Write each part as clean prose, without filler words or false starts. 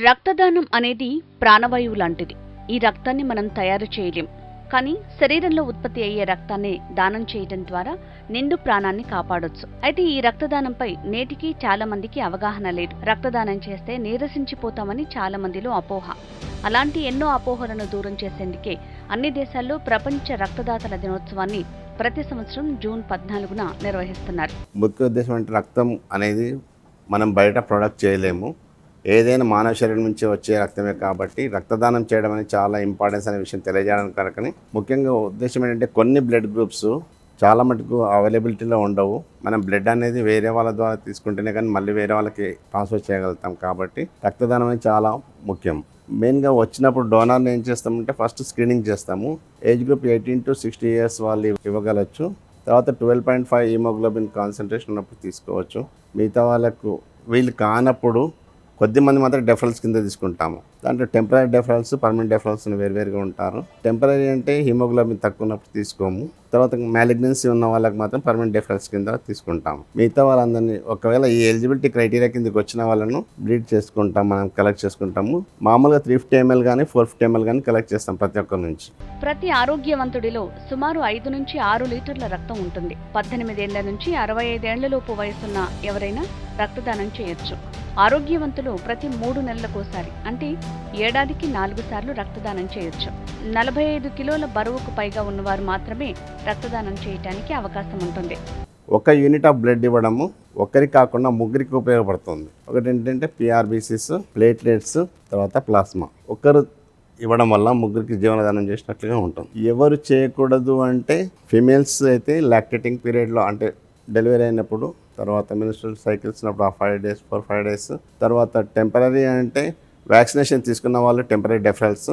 రక్తదానం అనేది ప్రాణవాయువు లాంటిది. ఈ రక్తాన్ని మనం తయారు చేయలేం. కానీ శరీరంలో ఉత్పత్తి అయ్యే రక్తాన్ని దానం చేయడం ద్వారా నిండు ప్రాణాన్ని కాపాడొచ్చు. అయితే ఈ రక్తదానంపై నేటికి చాలా మందికి అవగాహన లేదు. రక్తదానం చేస్తే నీరసించిపోతామని చాలా మందిలో అపోహ. అలాంటి ఎన్నో అపోహలను దూరం చేసేందుకే అన్ని దేశాల్లో ప్రపంచ రక్తదాతల దినోత్సవాన్ని ప్రతి సంవత్సరం జూన్ 14న నిర్వహిస్తున్నారు. ముఖ్య ఉద్దేశం అంటే రక్తం అనేది మనం బయట ప్రొడక్ట్ చేయలేము. ఏదైనా మానవ శరీరం నుంచి వచ్చే రక్తమే కాబట్టి రక్తదానం చేయడం అనేది చాలా ఇంపార్టెన్స్ అనే విషయం తెలియజేయడానికి కనుకని ముఖ్యంగా ఉద్దేశం ఏంటంటే కొన్ని బ్లడ్ గ్రూప్స్ చాలా మటుకు అవైలబిలిటీలో ఉండవు. మనం బ్లడ్ అనేది వేరే వాళ్ళ ద్వారా తీసుకుంటేనే కానీ మళ్ళీ వేరే వాళ్ళకి ట్రాన్స్ఫర్ చేయగలుగుతాం. కాబట్టి రక్తదానం అనేది చాలా ముఖ్యం. మెయిన్గా వచ్చినప్పుడు డోనర్ని ఏం చేస్తామంటే ఫస్ట్ స్క్రీనింగ్ చేస్తాము. ఏజ్ గ్రూప్ 18 to 60 years వాళ్ళు ఇవ్వగలచ్చు. తర్వాత 12.5 హీమోగ్లోబిన్ కాన్సన్ట్రేషన్ ఉన్నప్పుడు తీసుకోవచ్చు. మిగతా వాళ్ళకు వీళ్ళు కానప్పుడు కొద్దిమంది మాత్రం డెఫరల్స్ కింద తీసుకుంటాము. దాంట్లో టెంపరీ డెఫరల్స్, పర్మనెంట్ డెఫరల్స్ వేరువేరుగా ఉంటారు. టెంపరీ అంటే హిమోగ్లోబిన్ తక్కువ ఉన్నప్పుడు తీసుకోము. తర్వాత మ్యాలిగ్నెన్సీ ఉన్న వాళ్ళకి మాత్రం పర్మనెంట్ డెఫరల్స్ కింద తీసుకుంటాము. మిగతా వాళ్ళందరినీ ఒకవేళ ఈ ఎలిజిబిలిటీ క్రైటీరియా కిందకి వచ్చిన వాళ్ళను బ్లీడ్ చేసుకుంటాం, మనం కలెక్ట్ చేసుకుంటాము. మామూలుగా 350 ml కానీ 450 ml కానీ కలెక్ట్ చేస్తాం ప్రతి ఒక్కరి నుంచి. ప్రతి ఆరోగ్యవంతుడిలో సుమారు 5 నుంచి 6 లీటర్ల రక్తం ఉంటుంది. 18 ఏళ్ల నుంచి 65 ఏళ్లలోపు వయసున్న ఎవరైనా రక్తదానం చేయొచ్చు. ఆరోగ్యవంతులు ప్రతి 3 నెలలకోసారి అంటే ఏడాదికి 4 సార్లు రక్తదానం చేయొచ్చు. 45 కిలోల బరువుకు పైగా ఉన్నవారు మాత్రమే రక్తదానం చేయటానికి అవకాశం ఉంటుంది. ఒక యూనిట్ ఆఫ్ బ్లడ్ ఇవ్వడము ఒక్కరికి కాకుండా ముగ్గురికి ఉపయోగపడుతుంది. ఒకటి ఏంటంటే పిఆర్బిసిస్, ప్లేట్లెట్స్, తర్వాత ప్లాస్మా. ఒక్కరు ఇవ్వడం వల్ల ముగ్గురికి జీవనదానం చేసినట్లుగా ఉంటుంది. ఎవరు చేయకూడదు అంటే ఫిమేల్స్ అయితే లాక్టేటింగ్ పీరియడ్లో అంటే డెలివరీ అయినప్పుడు, తర్వాత మెన్స్ట్రువల్ సైకిల్స్ ఉన్నప్పుడు ఆ 5 days 4-5 days, తర్వాత టెంపరీ అంటే వ్యాక్సినేషన్ తీసుకున్న వాళ్ళు టెంపరీ డెఫరల్స్.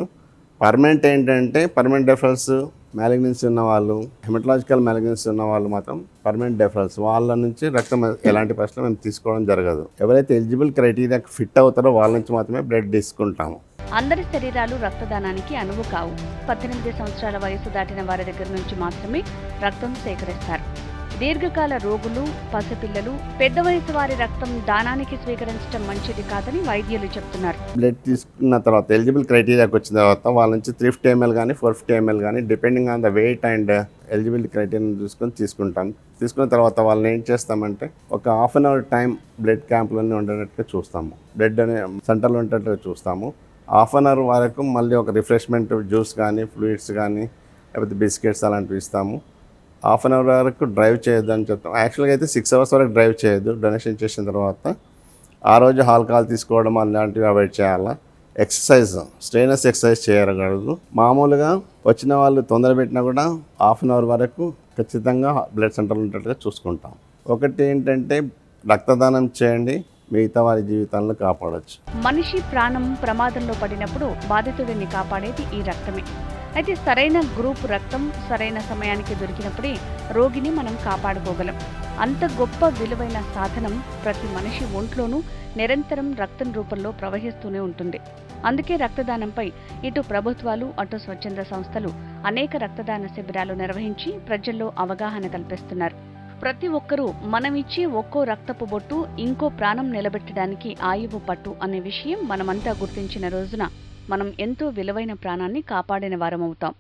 పర్మనెంట్ ఏంటంటే పర్మనెంట్ డెఫరల్స్ మ్యాలిగ్నెన్సీ ఉన్న వాళ్ళు, హెమటలాజికల్ మ్యాలిగ్నెన్సీ ఉన్న వాళ్ళు మాత్రం పర్మనెంట్ డెఫరల్స్ వాళ్ళ నుంచి రక్తం ఎలాంటి పరిస్థితుల్లో మేము తీసుకోవడం జరగదు. ఎవరైతే ఎలిజిబుల్ క్రైటీరియాకి ఫిట్ అవుతారో వాళ్ళ నుంచి మాత్రమే బ్లడ్ తీసుకుంటాము. అందరి శరీరాలు రక్తదానానికి అనువు కావు. 18 సంవత్సరాల వయసు దాటిన వారి దగ్గర నుంచి మాత్రమే రక్తం సేకరిస్తారు. దీర్ఘకాల రోగులు, పసిపిల్లలు, పెద్ద వయసు వారి రక్తం దానానికి స్వీకరించడం మంచిది కాదని వైద్యులు చెప్తున్నారు. బ్లడ్ తీసుకున్న తర్వాత ఎలిజిబుల్ క్రైటీరియాకి వచ్చిన తర్వాత వాళ్ళ నుంచి 350 ml కానీ 450 ml కానీ depending on the weight and eligibility criteria చూసుకొని తీసుకుంటాం. తీసుకున్న తర్వాత వాళ్ళని ఏం చేస్తామంటే ఒక 1/2 hour టైం బ్లడ్ క్యాంప్లోనే ఉండేటట్టుగా చూస్తాము. బ్లడ్ అనే సెంటర్లో ఉండేటట్టుగా చూస్తాము. 1/2 hour వరకు మళ్ళీ ఒక రిఫ్రెష్మెంట్ జ్యూస్ కానీ ఫ్లూయిడ్స్ కానీ లేకపోతే బిస్కెట్స్ అలాంటివి ఇస్తాము. 1/2 hour వరకు డ్రైవ్ చేయొద్దని చెప్తాం. యాక్చువల్గా అయితే 6 hours వరకు డ్రైవ్ చేయొద్దు. డొనేషన్ చేసిన తర్వాత ఆ రోజు ఆల్కహాల్ తీసుకోవడం అలాంటివి అవాయిడ్ చేయాలా. ఎక్సర్సైజ్, స్ట్రెయినర్స్ ఎక్సర్సైజ్ చేయకూడదు. మామూలుగా వచ్చిన వాళ్ళు తొందర పెట్టినా కూడా 1/2 hour వరకు ఖచ్చితంగా బ్లడ్ సెంటర్లో ఉండేట్టుగా చూసుకుంటాం. ఒకటి ఏంటంటే రక్తదానం చేయండి, మిగతా వారి జీవితాలను కాపాడవచ్చు. మనిషి ప్రాణం ప్రమాదంలో పడినప్పుడు బాధితుడిని కాపాడేది ఈ రక్తమే. అయితే సరైన గ్రూప్ రక్తం సరైన సమయానికి దొరికినప్పుడే రోగిని మనం కాపాడుకోగలం. అంత గొప్ప విలువైన సాధనం ప్రతి మనిషి ఒంట్లోనూ నిరంతరం రక్తం రూపంలో ప్రవహిస్తూనే ఉంటుంది. అందుకే రక్తదానంపై ఇటు ప్రభుత్వాలు అటు స్వచ్ఛంద సంస్థలు అనేక రక్తదాన శిబిరాలు నిర్వహించి ప్రజల్లో అవగాహన కల్పిస్తున్నారు. ప్రతి ఒక్కరూ మనమిచ్చే ఒక్కో రక్తపు బొట్టు ఇంకో ప్రాణం నిలబెట్టడానికి ఆయువు పట్టు అనే విషయం మనమంతా గుర్తించిన రోజున మనం ఎంతో విలువైన ప్రాణాన్ని కాపాడిన వారమవుతాం.